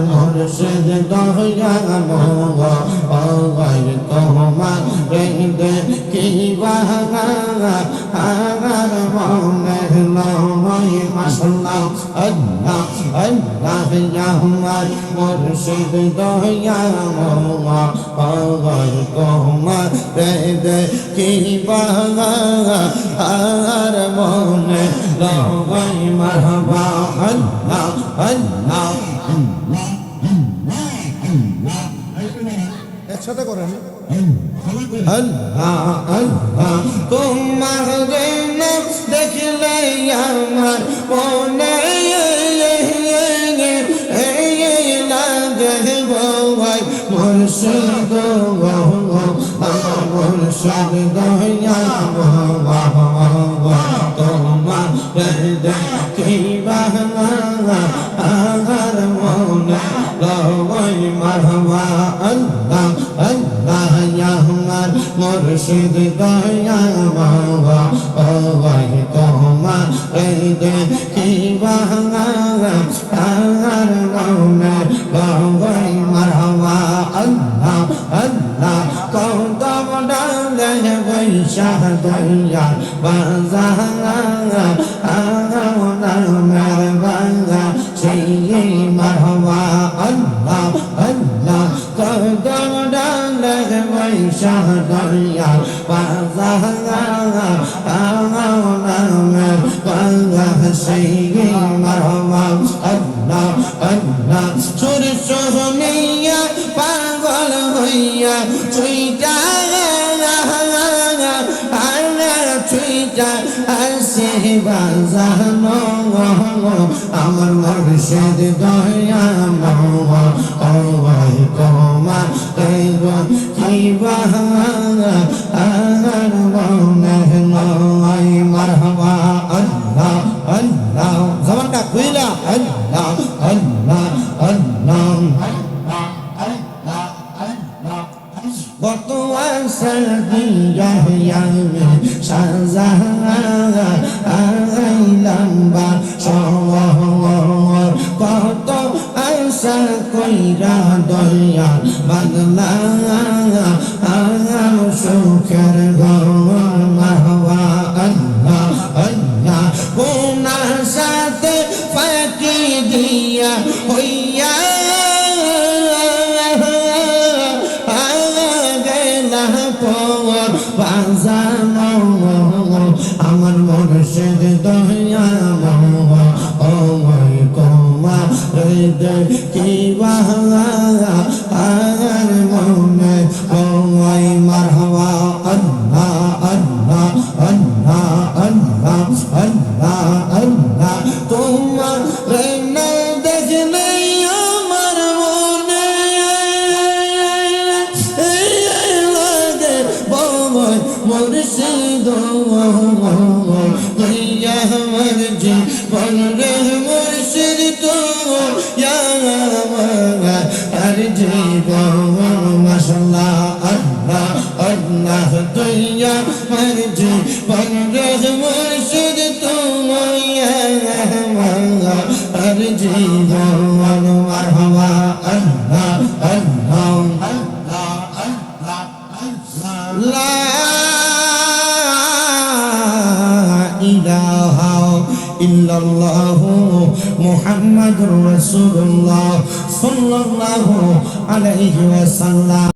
মুর্শিদ দয়া মোগো ওই তোমার কি বাহাগা আর মনে নয় মাশাআল্লাহ আল্লাহ আল্লাহ ইয়া আমার মুর্শিদ দয়া মোগো ওই তোমার কি বাহাগা আর মনে নয় মারহাবা আল্লাহ আল্লাহ একসাথে করেন আল্লাহ আল্লাহ তোমার নাম দেখলে আমার মনে লাগে ভাই মুর্শিদ আমার মুর্শিদ দয়া তোমার কি বাহানা আর মনে লয় মারহাবা আল্লাহ আল্লাহ ইয়া আমার মুর্শিদ দয়া মাওলা ওই তোমার কি বাহানা আর মনে লয় মারহাবা আল্লাহ আল্লাহ কদম ডালে বৈশা দয়া বাজারা আমার বাংলা সেই মারহাবা আল্লাহ আল্লাহ কদম ডালে বৈশা দয়া বাজারা আমার বাংলা সেই মারহাবা আল্লাহ আল্লাহ সুর সোহনিয়া পাগল হইয়া চুইটা আসে বাজানো আমার মুর্শিদ দয়া মাওলা ওই তোমার কি বাহানা আর মনে নয় মারহাবা আল্লাহ আল্লাহ জবানটা খুইলা আল্লাহ আল্লাহ আল্লাহ কত আশা দিয়া সাজাইলাম বা কত আশা কইরা দয়া বাংলা সুখের ঘর মারহাবা আল্লাহ আল্লাহ কোন সাথে ফাঁকি দিয়া হইয়া বাজানো আমার মুর্শিদ দয়া মাওলা ওই তোমার কি বাহানা আর মনে ওই মারহাবা আল্লাহ আল্লাহ আল্লাহ আল্লাহ আল্লাহ আল্লাহ তোমার না দেখলে আমার মনে মুর্শিদ দয়া আমার জীবন রে মুর্শিদ দয়া আমার আর জীবন মাশাআল্লাহ আল্লাহ আল্লাহ দয়া আমার জীবন রে মুর্শিদ দয়া আমার আর জীবন মারহাবা আল্লাহ আল্লাহ লা ইলাহা ইল্লাল্লাহু মুহাম্মাদুর রাসূলুল্লাহ সাল্লাল্লাহু আলাইহি ওয়াসাল্লাম।